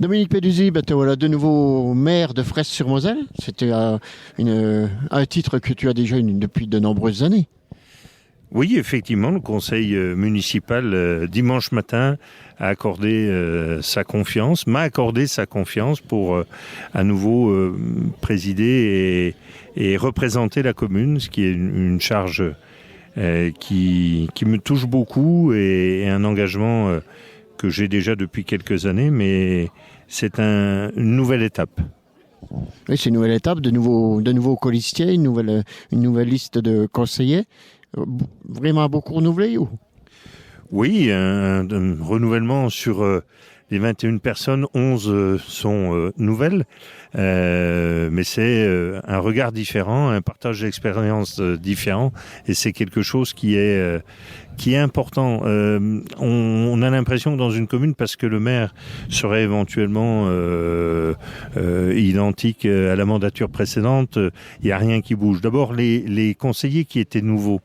Dominique Peduzzi, te voilà de nouveau maire de Fraisse-sur-Moselle. C'était un titre que tu as déjà eu depuis de nombreuses années. Oui, effectivement, le conseil municipal, dimanche matin, m'a accordé sa confiance pour à nouveau présider et représenter la commune, ce qui est une charge qui me touche beaucoup et un engagement que j'ai déjà depuis quelques années, mais c'est une nouvelle étape. Oui, c'est une nouvelle étape, de nouveaux colistiers, une nouvelle liste de conseillers. Vraiment beaucoup renouvelé ou? Oui, un renouvellement sur les 21 personnes, 11 sont nouvelles, mais c'est un regard différent, un partage d'expérience différent, et c'est quelque chose qui est important. On a l'impression que dans une commune, parce que le maire serait éventuellement identique à la mandature précédente, il n'y a rien qui bouge. D'abord, les conseillers qui étaient nouveaux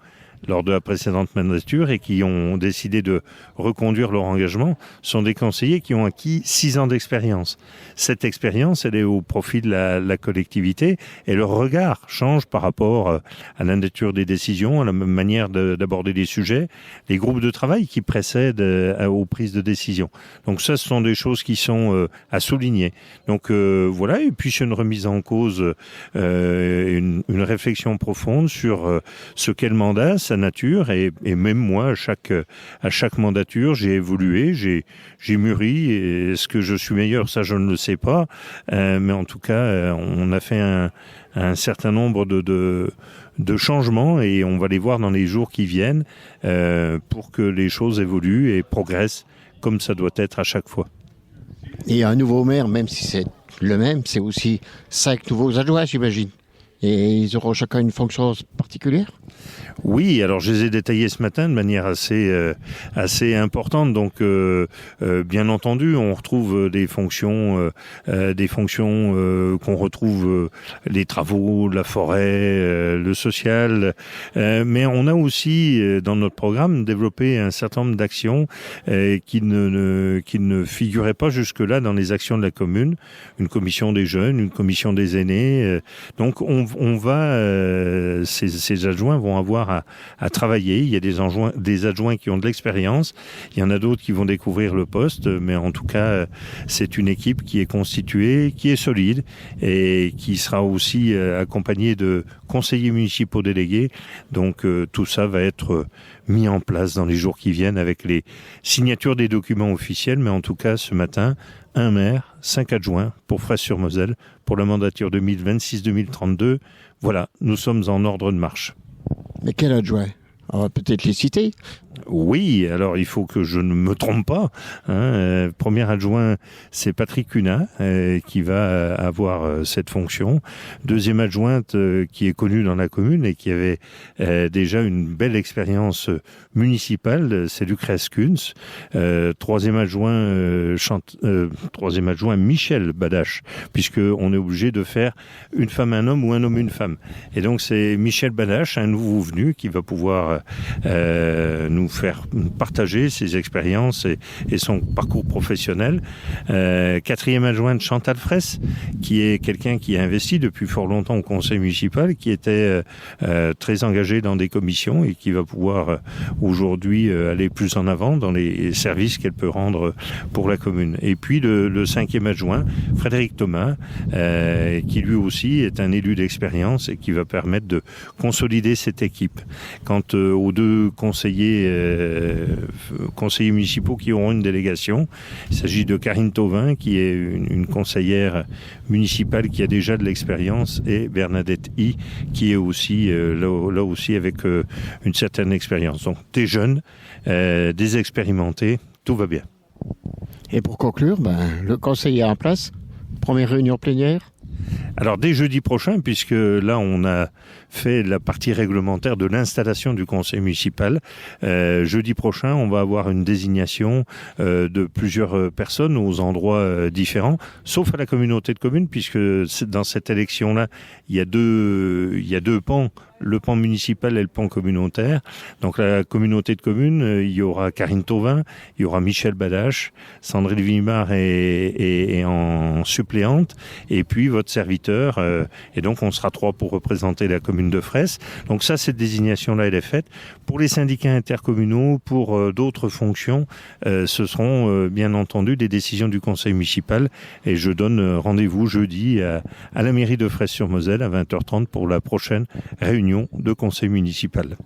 lors de la précédente mandature et qui ont décidé de reconduire leur engagement sont des conseillers qui ont acquis 6 ans d'expérience. Cette expérience, elle est au profit de la collectivité et leur regard change par rapport à la nature des décisions, à la manière d'aborder les sujets, les groupes de travail qui précèdent aux prises de décision. Donc ça, ce sont des choses qui sont à souligner. Donc voilà, et puis c'est une remise en cause, une réflexion profonde sur ce qu'est le mandat, sa nature, et même moi, à chaque mandature, j'ai évolué, j'ai mûri, et est-ce que je suis meilleur, ça je ne le sais pas, mais en tout cas, on a fait un certain nombre de changements, et on va les voir dans les jours qui viennent, pour que les choses évoluent et progressent comme ça doit être à chaque fois. Et un nouveau maire, même si c'est le même, c'est aussi 5 nouveaux adjoints, j'imagine. Et ils auront chacun une fonction particulière? Oui, alors je les ai détaillés ce matin de manière assez importante. Donc, bien entendu, on retrouve des fonctions qu'on retrouve les travaux, la forêt, le social. Mais on a aussi dans notre programme développé un certain nombre d'actions qui ne figuraient pas jusque-là dans les actions de la commune. Une commission des jeunes, une commission des aînés. Donc, ces adjoints vont avoir à travailler. Il y a des adjoints qui ont de l'expérience. Il y en a d'autres qui vont découvrir le poste. Mais en tout cas, c'est une équipe qui est constituée, qui est solide et qui sera aussi accompagnée de conseillers municipaux délégués. Donc, tout ça va être mis en place dans les jours qui viennent avec les signatures des documents officiels. Mais en tout cas, ce matin, un maire, 5 adjoints pour Fraisse-sur-Moselle pour la mandature 2026-2032. Voilà, nous sommes en ordre de marche. Mais quel adjoint? On va peut-être les citer. Oui, alors il faut que je ne me trompe pas. Premier adjoint, c'est Patrick Cunat qui va avoir cette fonction. Deuxième adjointe qui est connue dans la commune et qui avait déjà une belle expérience municipale, c'est Lucrèce Kunz. Troisième adjoint, Michel Badache, puisque on est obligé de faire une femme un homme ou un homme une femme. Et donc c'est Michel Badache, un nouveau venu, qui va pouvoir nous faire partager ses expériences et son parcours professionnel. Quatrième adjointe, Chantal Fraisse, qui est quelqu'un qui a investi depuis fort longtemps au conseil municipal, qui était très engagé dans des commissions et qui va pouvoir aujourd'hui aller plus en avant dans les services qu'elle peut rendre pour la commune. Et puis le cinquième adjoint, Frédéric Thomas, qui lui aussi est un élu d'expérience et qui va permettre de consolider cette équipe. Quant aux 2 conseillers municipaux qui auront une délégation, il s'agit de Karine Tauvin, qui est une conseillère municipale qui a déjà de l'expérience, et Bernadette I, qui est aussi là aussi avec une certaine expérience. Donc des jeunes, des expérimentés, tout va bien. Et pour conclure, le conseil est en place. Première réunion plénière. Alors dès jeudi prochain, puisque là on a fait la partie réglementaire de l'installation du conseil municipal, jeudi prochain on va avoir une désignation de plusieurs personnes aux endroits différents, sauf à la communauté de communes, puisque dans cette élection-là il y a deux pans le pan municipal et le pan communautaire. Donc la communauté de communes, il y aura Karine Tauvin, il y aura Michel Badache, Sandrine Vimard est en suppléante, et puis votre serviteur. Et donc on sera 3 pour représenter la commune de Fraisse. Donc ça, cette désignation-là, elle est faite. Pour les syndicats intercommunaux, pour d'autres fonctions, ce seront bien entendu des décisions du conseil municipal. Et je donne rendez-vous jeudi à la mairie de Fraisse-sur-Moselle à 20h30 pour la prochaine réunion de conseil municipal.